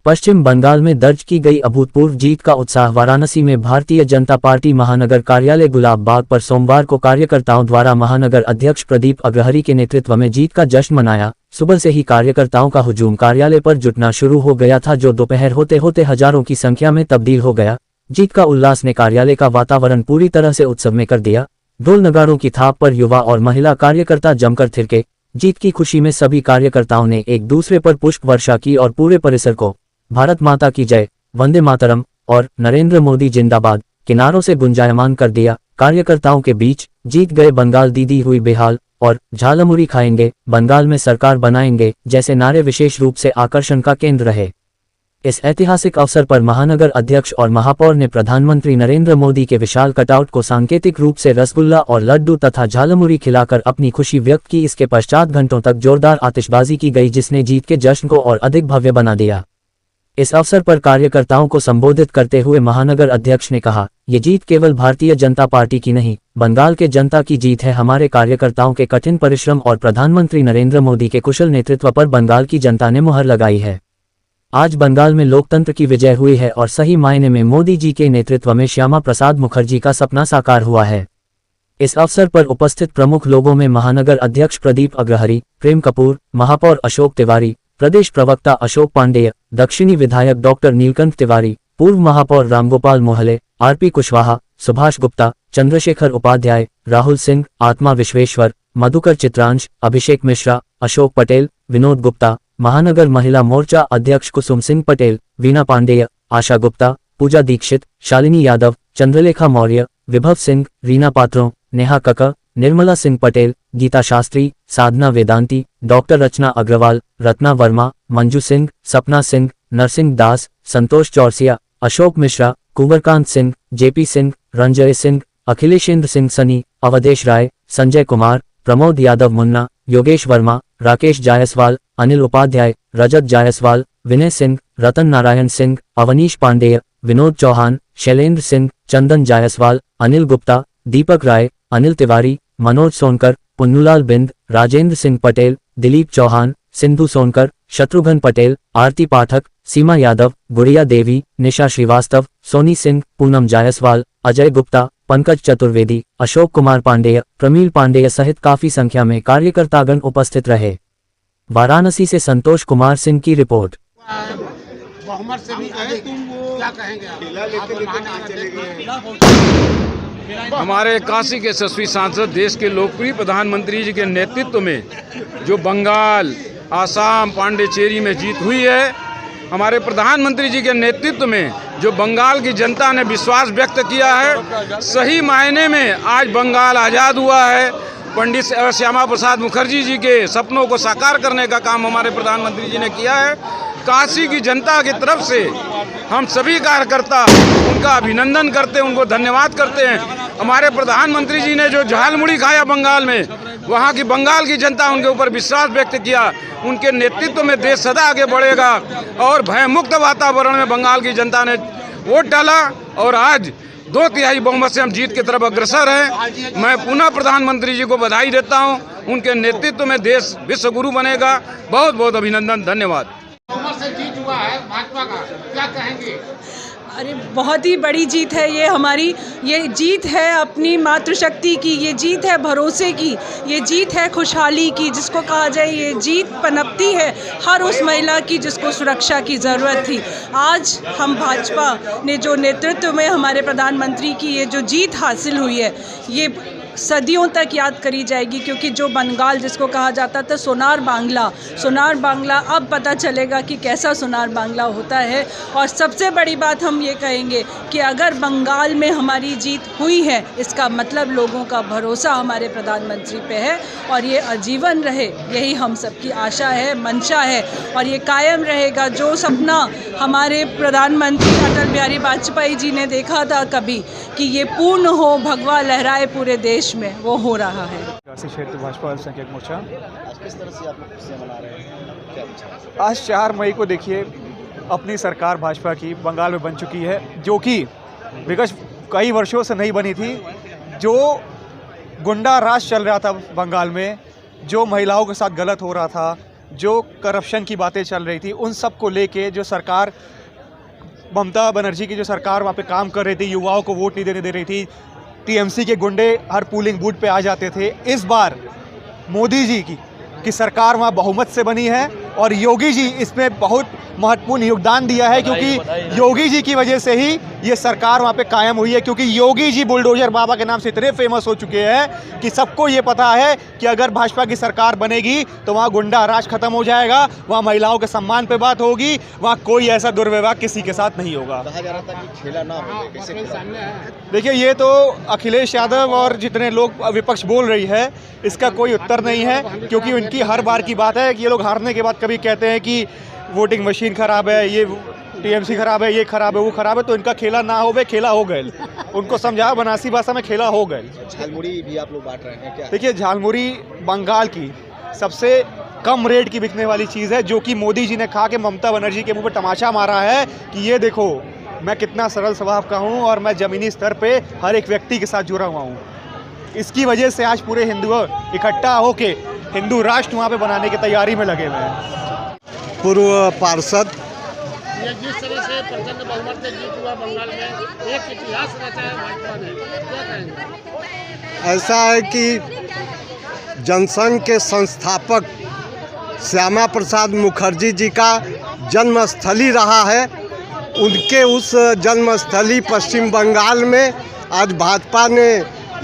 पश्चिम बंगाल में दर्ज की गई अभूतपूर्व जीत का उत्साह। वाराणसी में भारतीय जनता पार्टी महानगर कार्यालय गुलाब बाग पर सोमवार को कार्यकर्ताओं द्वारा महानगर अध्यक्ष प्रदीप अग्रहरी के नेतृत्व में जीत का जश्न मनाया। सुबह से ही कार्यकर्ताओं का हुजूम कार्यालय पर जुटना शुरू हो गया था, जो दोपहर होते होते हजारों की संख्या में तब्दील हो गया। जीत का उल्लास ने कार्यालय का वातावरण पूरी तरह से उत्सव में कर दिया। ढोल नगाड़ों की थाप पर युवा और महिला कार्यकर्ता जमकर थिरके। जीत की खुशी में सभी कार्यकर्ताओं ने एक दूसरे पर पुष्प वर्षा की और पूरे परिसर को भारत माता की जय, वंदे मातरम और नरेंद्र मोदी जिंदाबाद के नारों से गुंजायमान कर दिया। कार्यकर्ताओं के बीच जीत गए बंगाल दीदी हुई बेहाल और झालमुड़ी खाएंगे, बंगाल में सरकार बनाएंगे जैसे नारे विशेष रूप से आकर्षण का केंद्र रहे। इस ऐतिहासिक अवसर पर महानगर अध्यक्ष और महापौर ने प्रधानमंत्री नरेंद्र मोदी के विशाल कटआउट को सांकेतिक रूप से रसगुल्ला और लड्डू तथा झालमुड़ी खिलाकर अपनी खुशी व्यक्त की। इसके पश्चात घंटों तक जोरदार आतिशबाजी की गई, जिसने जीत के जश्न को और अधिक भव्य बना दिया। इस अवसर पर कार्यकर्ताओं को संबोधित करते हुए महानगर अध्यक्ष ने कहा, ये जीत केवल भारतीय जनता पार्टी की नहीं, बंगाल के जनता की जीत है। हमारे कार्यकर्ताओं के कठिन परिश्रम और प्रधानमंत्री नरेंद्र मोदी के कुशल नेतृत्व पर बंगाल की जनता ने मुहर लगाई है। आज बंगाल में लोकतंत्र की विजय हुई है और सही मायने में मोदी जी के नेतृत्व में श्यामा प्रसाद मुखर्जी का सपना साकार हुआ है। इस अवसर पर उपस्थित प्रमुख लोगों में महानगर अध्यक्ष प्रदीप अग्रहरी, प्रेम कपूर, महापौर अशोक तिवारी, प्रदेश प्रवक्ता अशोक पांडेय, दक्षिणी विधायक डॉक्टर नीलकंठ तिवारी, पूर्व महापौर रामगोपाल मोहले, आरपी कुशवाहा, सुभाष गुप्ता, चंद्रशेखर उपाध्याय, राहुल सिंह, आत्मा विश्वेश्वर, मधुकर चित्रांश, अभिषेक मिश्रा, अशोक पटेल, विनोद गुप्ता, महानगर महिला मोर्चा अध्यक्ष कुसुम सिंह पटेल, वीना पांडेय, आशा गुप्ता, पूजा दीक्षित, शालिनी यादव, चंद्रलेखा मौर्य, विभव सिंह, रीना पात्रों, नेहा कक्का, निर्मला सिंह पटेल, गीता शास्त्री, साधना वेदांती, डॉक्टर रचना अग्रवाल, रत्ना वर्मा, मंजू सिंह, सपना सिंह, नरसिंह दास, संतोष चौरसिया, अशोक मिश्रा, कुंवरकांत सिंह, जेपी सिंह, रंजय सिंह, अखिलेशेंद्र सिंह सनी, अवधेश राय, संजय कुमार, प्रमोद यादव मुन्ना, योगेश वर्मा, राकेश जायसवाल, अनिल उपाध्याय, रजत जायसवाल, विनय सिंह, रतन नारायण सिंह, अवनीश पांडेय, विनोद चौहान, शैलेंद्र सिंह, चंदन जायसवाल, अनिल गुप्ता, दीपक राय, अनिल तिवारी, मनोज सोनकर, पुन्नूलाल बिंद, राजेंद्र सिंह पटेल, दिलीप चौहान, सिंधु सोनकर, शत्रुघ्न पटेल, आरती पाठक, सीमा यादव, गुड़िया देवी, निशा श्रीवास्तव, सोनी सिंह, पूनम जायसवाल, अजय गुप्ता, पंकज चतुर्वेदी, अशोक कुमार पांडेय, प्रमील पांडेय सहित काफी संख्या में कार्यकर्तागण उपस्थित रहे। वाराणसी से संतोष कुमार सिंह की रिपोर्ट। बहुमत से भी अधिक क्या कहेंगे हमारे काशी के यशस्वी सांसद, देश के लोकप्रिय प्रधानमंत्री जी के नेतृत्व में जो बंगाल, आसाम, पांडिचेरी में जीत हुई है, हमारे प्रधानमंत्री जी के नेतृत्व में जो बंगाल की जनता ने विश्वास व्यक्त किया है, सही मायने में आज बंगाल आज़ाद हुआ है। पंडित श्यामा प्रसाद मुखर्जी जी के सपनों को साकार करने का काम हमारे प्रधानमंत्री जी ने किया है। काशी की जनता की तरफ से हम सभी कार्यकर्ता उनका अभिनंदन करते हैं, उनको धन्यवाद करते हैं। हमारे प्रधानमंत्री जी ने जो झालमुड़ी खाया बंगाल में, वहाँ की बंगाल की जनता उनके ऊपर विश्वास व्यक्त किया। उनके नेतृत्व में देश सदा आगे बढ़ेगा और भयमुक्त वातावरण में बंगाल की जनता ने वोट डाला और आज 2/3 बहुमत से हम जीत की तरफ अग्रसर हैं। मैं पुनः प्रधानमंत्री जी को बधाई देता हूं। उनके नेतृत्व में देश विश्व गुरु बनेगा। बहुत बहुत अभिनंदन, धन्यवाद। बहुमत से जीत हुआ है भाजपा का, क्या कहेंगे? अरे बहुत ही बड़ी जीत है ये हमारी। ये जीत है अपनी मातृशक्ति की, ये जीत है भरोसे की, ये जीत है खुशहाली की, जिसको कहा जाए ये जीत पनपती है हर उस महिला की जिसको सुरक्षा की ज़रूरत थी। आज हम भाजपा ने जो नेतृत्व में हमारे प्रधानमंत्री की ये जो जीत हासिल हुई है, ये सदियों तक याद करी जाएगी, क्योंकि जो बंगाल जिसको कहा जाता था सोनार बांग्ला अब पता चलेगा कि कैसा सोनार बांग्ला होता है। और सबसे बड़ी बात हम ये कहेंगे कि अगर बंगाल में हमारी जीत हुई है, इसका मतलब लोगों का भरोसा हमारे प्रधानमंत्री पे है और ये आजीवन रहे, यही हम सबकी आशा है, मंशा है और ये कायम रहेगा। जो सपना हमारे प्रधानमंत्री अटल बिहारी वाजपेयी जी ने देखा था कभी कि ये पूर्ण हो, भगवा लहराए पूरे देश में, वो हो रहा है। काशी क्षेत्र भाजपा अल्पसंख्यक मोर्चा। आज किस तरह से आप लोग खुशियाँ मना रहे हैं, क्या विचार? आज 4 मई को देखिए अपनी सरकार भाजपा की बंगाल में बन चुकी है, जो कि विगत कई वर्षों से नहीं बनी थी। जो गुंडा राज चल रहा था बंगाल में, जो महिलाओं के साथ गलत हो रहा था, जो करप्शन की बातें चल रही थी उन सब को लेके जो सरकार ममता बनर्जी की जो सरकार वहाँ पे काम कर रही थी, युवाओं को वोट नहीं देने दे रही थी, टीएमसी के गुंडे हर पोलिंग बूथ पे आ जाते थे। इस बार मोदी जी की सरकार वहाँ बहुमत से बनी है और योगी जी इसमें बहुत महत्वपूर्ण योगदान दिया है, क्योंकि योगी जी की वजह से ही ये सरकार वहाँ पे कायम हुई है। क्योंकि योगी जी बुलडोजर बाबा के नाम से इतने फेमस हो चुके हैं कि सबको ये पता है कि अगर भाजपा की सरकार बनेगी तो वहाँ गुंडा राज खत्म हो जाएगा, वहाँ महिलाओं के सम्मान पे बात होगी, वहाँ कोई ऐसा दुर्व्यवहार किसी के साथ नहीं होगा। कहा जा रहा था कि खेला ना हो, कैसे खेला? देखिए, ये तो अखिलेश यादव और जितने लोग विपक्ष बोल रही है इसका कोई उत्तर नहीं है, क्योंकि उनकी हर बार की बात है कि ये लोग हारने के बाद कभी कहते हैं कि वोटिंग मशीन खराब है, ये टीएमसी खराब है, ये खराब है, वो खराब है। तो इनका खेला ना हो, खेला हो गए। उनको समझाओ बनारसी भाषा में, खेला हो गए। झालमुड़ी भी आप लोग बांट रहे हैं क्या? देखिए, झालमुड़ी बंगाल की सबसे कम रेट की बिकने वाली चीज़ है, जो कि मोदी जी ने खा के ममता बनर्जी के मुंह पे तमाचा मारा है कि ये देखो मैं कितना सरल स्वभाव का हूँ और मैं ज़मीनी स्तर पे हर एक व्यक्ति के साथ जुड़ा हुआ हूँ। इसकी वजह से आज पूरे हिंदू इकट्ठा होके हिंदू राष्ट्र वहाँ पे बनाने की तैयारी में लगे हुए हैं। पूर्व पार्षद ये जिस तरह से प्रचंड बहुमत से जीत हुआ बंगाल में, एक इतिहास रचा है भाजपा ने, क्या कहेंगे? ऐसा है कि जनसंघ के संस्थापक श्यामा प्रसाद मुखर्जी जी का जन्मस्थली रहा है। उनके उस जन्मस्थली पश्चिम बंगाल में आज भाजपा ने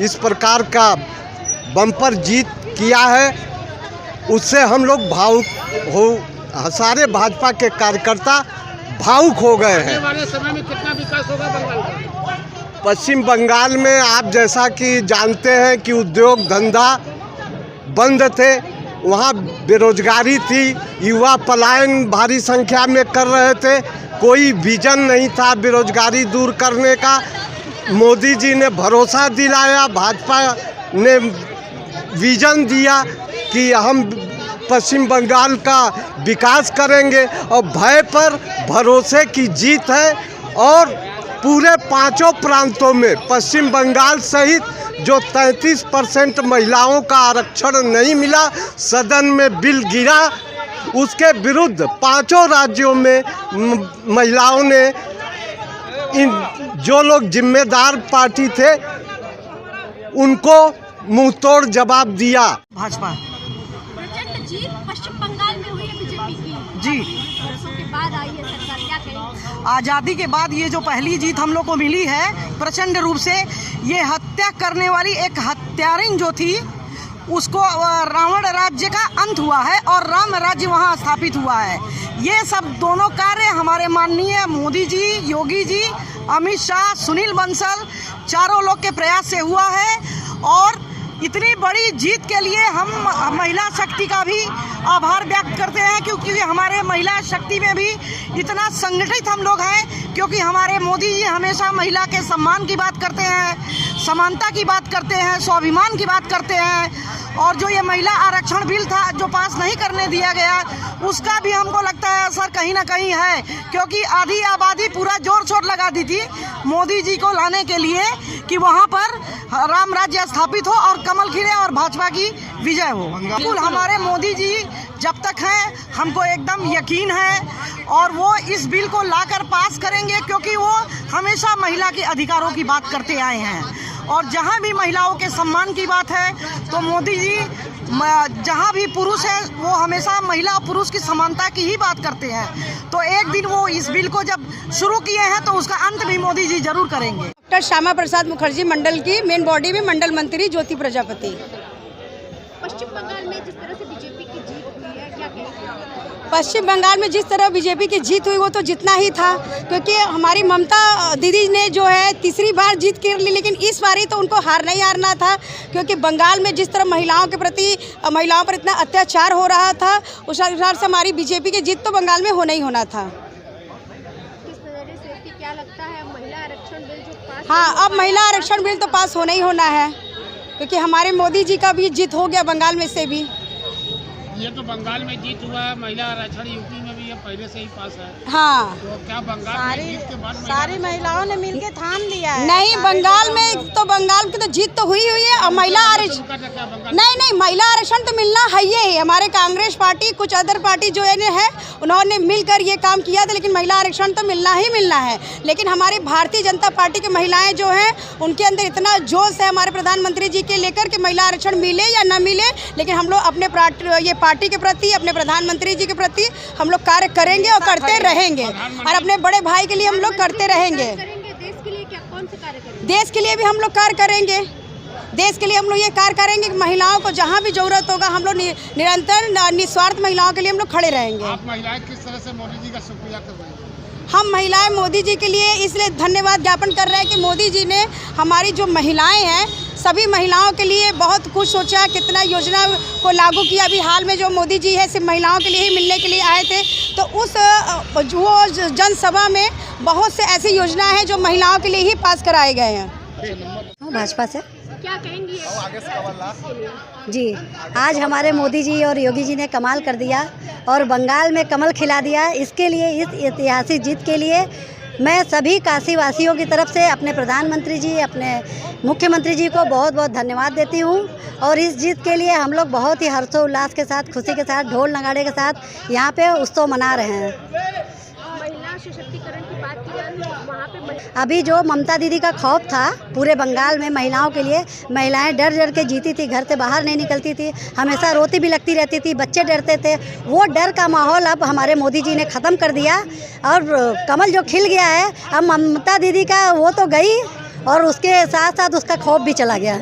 इस प्रकार का बम्पर जीत किया है। उससे हम लोग भावुक हो, सारे भाजपा के कार्यकर्ता भावुक हो गए हैं। आने वाले समय में कितना विकास होगा बंगाल का? पश्चिम बंगाल में आप जैसा कि जानते हैं कि उद्योग धंधा बंद थे, वहाँ बेरोजगारी थी, युवा पलायन भारी संख्या में कर रहे थे, कोई विजन नहीं था बेरोजगारी दूर करने का। मोदी जी ने भरोसा दिलाया, भाजपा ने विजन दिया कि हम पश्चिम बंगाल का विकास करेंगे और भय पर भरोसे की जीत है। और पूरे पांचों प्रांतों में पश्चिम बंगाल सहित जो 33% महिलाओं का आरक्षण नहीं मिला, सदन में बिल गिरा, उसके विरुद्ध पांचों राज्यों में महिलाओं ने जो लोग जिम्मेदार पार्टी थे उनको मुंहतोड़ जवाब दिया। भाजपा प्रचंड जीत पश्चिम बंगाल में हुई है बीजेपी की जी, वर्षों के बाद आई है सरकार, क्या कहेंगे? आज़ादी के बाद ये जो पहली जीत हम लोग को मिली है प्रचंड रूप से, ये हत्या करने वाली एक हत्यारिन जो थी उसको रावण राज्य का अंत हुआ है और राम राज्य वहाँ स्थापित हुआ है। ये सब दोनों कार्य हमारे माननीय मोदी जी, योगी जी, अमित शाह, सुनील बंसल, चारों लोग के प्रयास से हुआ है। और इतनी बड़ी जीत के लिए हम महिला शक्ति का भी आभार व्यक्त करते हैं, क्योंकि हमारे महिला शक्ति में भी इतना संगठित हम लोग हैं, क्योंकि हमारे मोदी जी हमेशा महिला के सम्मान की बात करते हैं, समानता की बात करते हैं, स्वाभिमान की बात करते हैं। और जो ये महिला आरक्षण बिल था जो पास नहीं करने दिया गया, उसका भी हमको लगता है असर कहीं ना कहीं है, क्योंकि आधी आबादी पूरा जोर शोर लगा दी थी मोदी जी को लाने के लिए कि वहाँ पर राम राज्य स्थापित हो और कमल खिले और भाजपा की विजय हो। बिल्कुल हमारे मोदी जी जब तक हैं हमको एकदम यकीन है और वो इस बिल को लाकर पास करेंगे, क्योंकि वो हमेशा महिला के अधिकारों की बात करते आए हैं। और जहाँ भी महिलाओं के सम्मान की बात है तो मोदी जी जहाँ भी पुरुष है वो हमेशा महिला और पुरुष की समानता की ही बात करते हैं। तो एक दिन वो इस बिल को जब शुरू किए हैं तो उसका अंत भी मोदी जी जरूर करेंगे। डॉक्टर श्यामा प्रसाद मुखर्जी मंडल की मेन बॉडी में मंडल मंत्री ज्योति प्रजापति। पश्चिम बंगाल में जिस तरह से बीजेपी की जीत हुई है, क्या कहेंगे? पश्चिम बंगाल में जिस तरह बीजेपी की जीत हुई वो तो जितना ही था, क्योंकि हमारी ममता दीदी ने जो है तीसरी बार जीत कर ली, लेकिन इस बार ही तो उनको हार नहीं हारना था, क्योंकि बंगाल में जिस तरह महिलाओं के प्रति महिलाओं पर इतना अत्याचार हो रहा था, उस हिसाब से हमारी बीजेपी की जीत तो बंगाल में होना ही होना था। किस तरह से क्या लगता है महिला आरक्षण बिल जो पास? हाँ, अब महिला आरक्षण बिल तो पास होना ही होना है, क्योंकि हमारे मोदी जी का भी जीत हो गया बंगाल में से भी। ये तो बंगाल में जीत हुआ है, महिला आरक्षण यूपी में भी ये पहले से ही पास है। हाँ, तो क्या बंगाल में जीत के बाद सारी महिलाओं ने मिलके थाम लिया है। नहीं, बंगाल में तो बंगाल की तो जीत तो हुई है और महिला आरक्षण नहीं, महिला आरक्षण तो मिलना है ही। हमारे कांग्रेस पार्टी, कुछ अदर पार्टी जो है उन्होंने मिलकर ये काम किया था, लेकिन महिला आरक्षण तो मिलना ही मिलना है। लेकिन हमारी भारतीय जनता पार्टी की महिलाएं जो हैं उनके अंदर इतना जोश है हमारे प्रधानमंत्री जी के लेकर कि महिला आरक्षण मिले या न मिले, लेकिन हम लोग अपने पार्टी के प्रति, अपने प्रधानमंत्री जी के प्रति हम लोग कार्य करेंगे और करते रहेंगे, और अपने बड़े भाई के लिए हम लोग करते रहेंगे। देश के लिए क्या कौन से कार्य करेंगे? देश के लिए भी हम लोग कार्य करेंगे। देश के लिए हम लोग ये कार्य करेंगे कि महिलाओं को जहाँ भी जरूरत होगा हम लोग निरंतर निस्वार्थ महिलाओं के लिए हम लोग खड़े रहेंगे। आप महिलाएं किस तरह से मोदी जी का शुक्रिया कर रहे हैं? हम महिलाएं मोदी जी के लिए इसलिए धन्यवाद ज्ञापन कर रहे हैं कि मोदी जी ने हमारी जो महिलाएं हैं सभी महिलाओं के लिए बहुत कुछ सोचा, कितना योजना को लागू किया। अभी हाल में जो मोदी जी है सिर्फ महिलाओं के लिए ही मिलने के लिए आए थे, तो वो जनसभा में बहुत से ऐसी योजना है जो महिलाओं के लिए ही पास कराए गए हैं। भाजपा से क्या कहेंगी जी, आज हमारे मोदी जी और योगी जी ने कमाल कर दिया और बंगाल में कमल खिला दिया। इसके लिए, इस ऐतिहासिक जीत के लिए मैं सभी काशी वासियों की तरफ से अपने प्रधानमंत्री जी, अपने मुख्यमंत्री जी को बहुत बहुत धन्यवाद देती हूँ। और इस जीत के लिए हम लोग बहुत ही हर्षोल्लास के साथ, खुशी के साथ, ढोल नगाड़े के साथ यहाँ पे उत्सव मना रहे हैं। महिला सशक्तिकरण की बात की जाए तो वहाँ पे अभी जो ममता दीदी का खौफ था पूरे बंगाल में महिलाओं के लिए, महिलाएं डर डर के जीती थी, घर से बाहर नहीं निकलती थी, हमेशा रोती भी लगती रहती थी, बच्चे डरते थे। वो डर का माहौल अब हमारे मोदी जी ने ख़त्म कर दिया और कमल जो खिल गया है, अब ममता दीदी का वो तो गई और उसके साथ साथ उसका खौफ भी चला गया।